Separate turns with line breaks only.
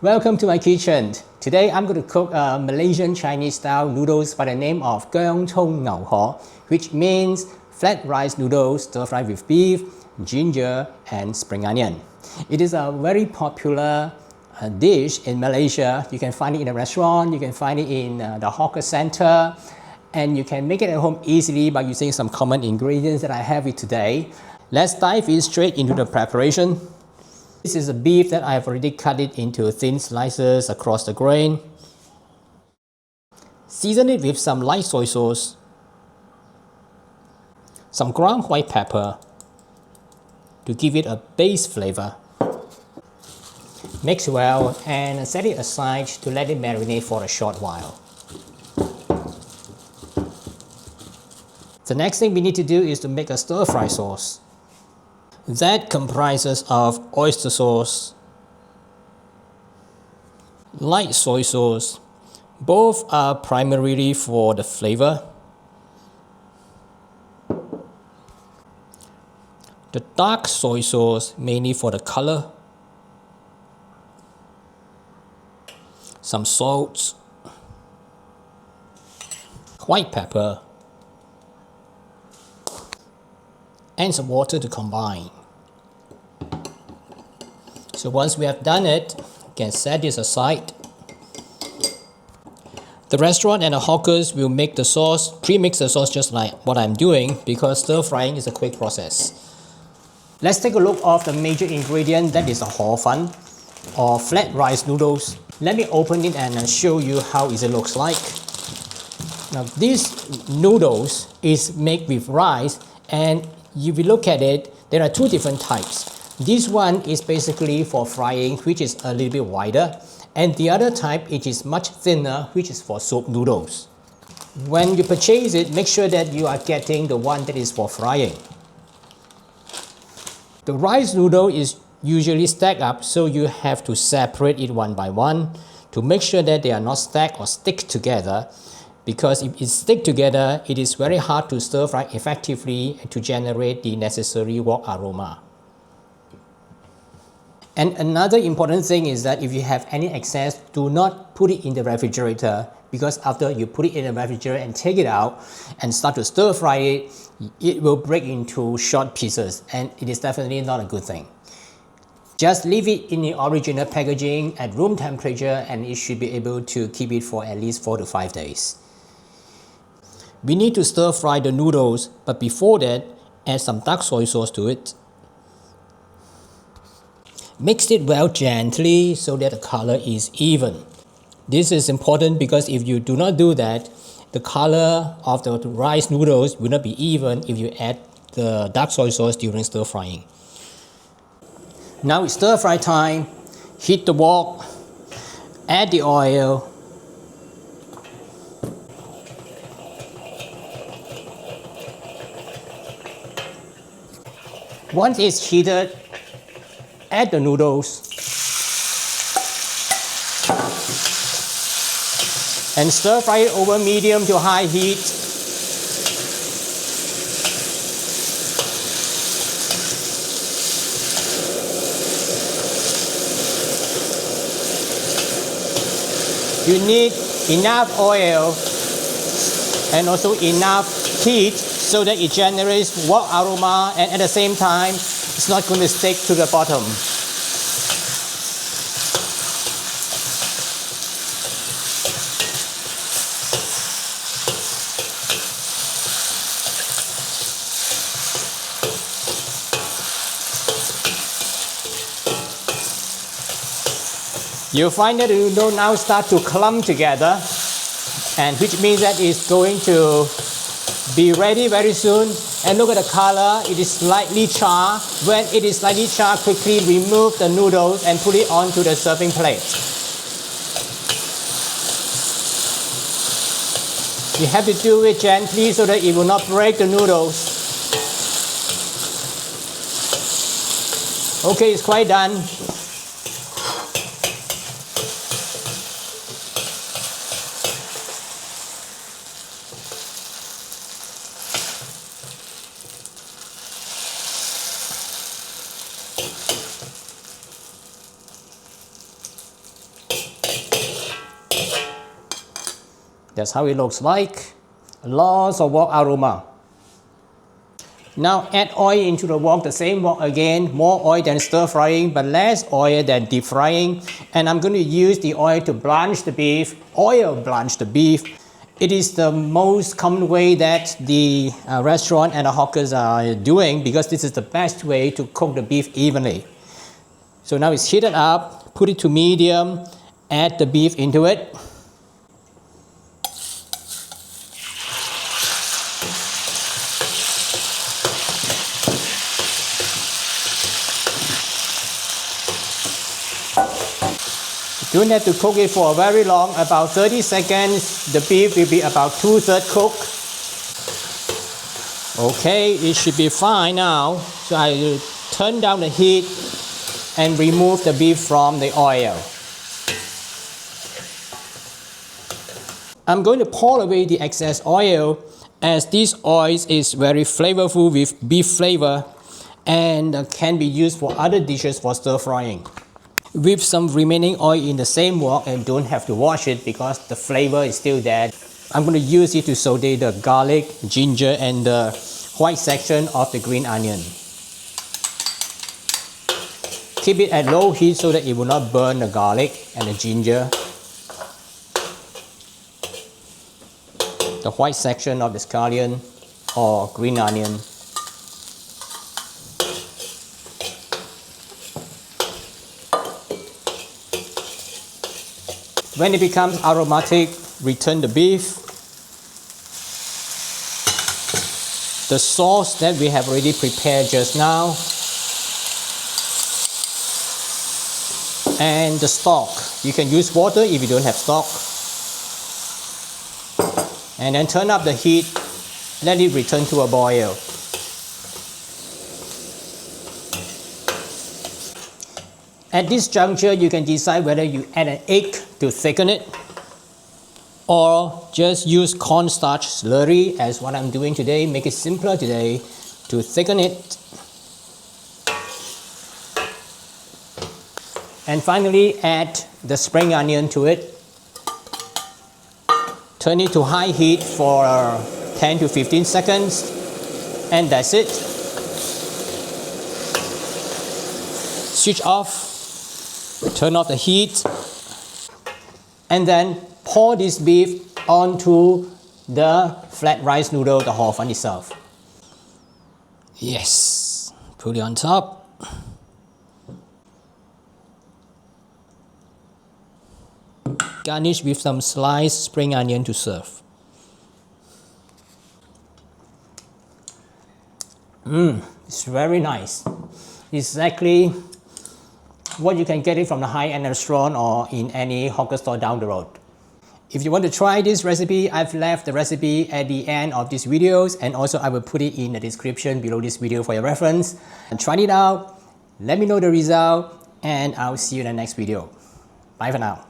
Welcome to my kitchen. Today I'm going to cook a Malaysian Chinese style noodles by the name of姜葱牛河, which means flat rice noodles stir fried with beef, ginger and spring onion. It is a very popular dish in Malaysia. You can find it in a restaurant, you can find it in the hawker center, and you can make it at home easily by using some common ingredients that I have with today. Let's dive in straight into the preparation. This is a beef that I have already cut it into thin slices across the grain. Season it with some light soy sauce, some ground white pepper to give it a base flavor. Mix well and set it aside to let it marinate for a short while. The next thing we need to do is to make a stir-fry sauce. That comprises of oyster sauce, light soy sauce, both are primarily for the flavor. The dark soy sauce mainly for the color. Some salt, white pepper, and some water to combine. So once we have done it, you can set this aside. The restaurant and the hawkers will make the sauce, pre-mix the sauce just like what I'm doing because stir frying is a quick process. Let's take a look at the major ingredient, that is a Hor Fun or flat rice noodles. Let me open it and show you how it looks like. Now these noodles is made with rice, and if you look at it, there are two different types. This one is basically for frying, which is a little bit wider, and the other type which is much thinner, which is for soup noodles. When you purchase it, make sure that you are getting the one that is for frying. The rice noodle is usually stacked up, so you have to separate it one by one to make sure that they are not stacked or stick together, because if it stick together, it is very hard to stir fry effectively to generate the necessary wok aroma. And another important thing is that if you have any excess, do not put it in the refrigerator, because after you put it in the refrigerator and take it out and start to stir fry it, it will break into short pieces, and it is definitely not a good thing. Just leave it in the original packaging at room temperature and it should be able to keep it for at least 4 to 5 days. We need to stir fry the noodles, but before that, add some dark soy sauce to it. Mix it well gently so that the color is even. This is important because if you do not do that, the color of the rice noodles will not be even if you add the dark soy sauce during stir frying. Now it's stir fry time. Heat the wok, add the oil, once it's heated, add the noodles and stir fry it over medium to high heat. You need enough oil and also enough heat so that it generates wok aroma, and at the same time it's not going to stick to the bottom. You'll find that the noodle now start to clump together, and which means that it's going to be ready very soon. And look at the color, it is slightly charred. When it is slightly charred, quickly remove the noodles and put it onto the serving plate. You have to do it gently so that it will not break the noodles. Okay, it's quite done. That's how it looks like. Lots of wok aroma. Now add oil into the wok, the same wok again, more oil than stir frying, but less oil than deep frying. And I'm going to use the oil to blanch the beef, oil blanch the beef. It is the most common way that the restaurant and the hawkers are doing, because this is the best way to cook the beef evenly. So now it's heated up, put it to medium, add the beef into it. You don't have to cook it for very long, about 30 seconds. The beef will be about 2/3 cooked. Okay, it should be fine now. So I will turn down the heat and remove the beef from the oil. I'm going to pour away the excess oil, as this oil is very flavorful with beef flavor and can be used for other dishes for stir frying. With some remaining oil in the same wok, and don't have to wash it because the flavor is still there. I'm going to use it to saute the garlic, ginger and the white section of the green onion. Keep it at low heat so that it will not burn the garlic and the ginger. The white section of the scallion or green onion. When it becomes aromatic, return the beef. The sauce that we have already prepared just now. And the stock. You can use water if you don't have stock. And then turn up the heat, let it return to a boil. At this juncture, you can decide whether you add an egg to thicken it, or just use cornstarch slurry as what I'm doing today. Make it simpler today to thicken it. And finally, add the spring onion to it. Turn it to high heat for 10 to 15 seconds, and that's it. Switch off. Turn off the heat, and then pour this beef onto the flat rice noodle, the Hor Fun itself. Yes, put it on top. Garnish with some sliced spring onion to serve. It's very nice. Exactly what you can get it from the high-end restaurant or in any hawker store down the road. If you want to try this recipe, I've left the recipe at the end of these videos, and also I will put it in the description below this video for your reference. And try it out, let me know the result, and I'll see you in the next video. Bye for now.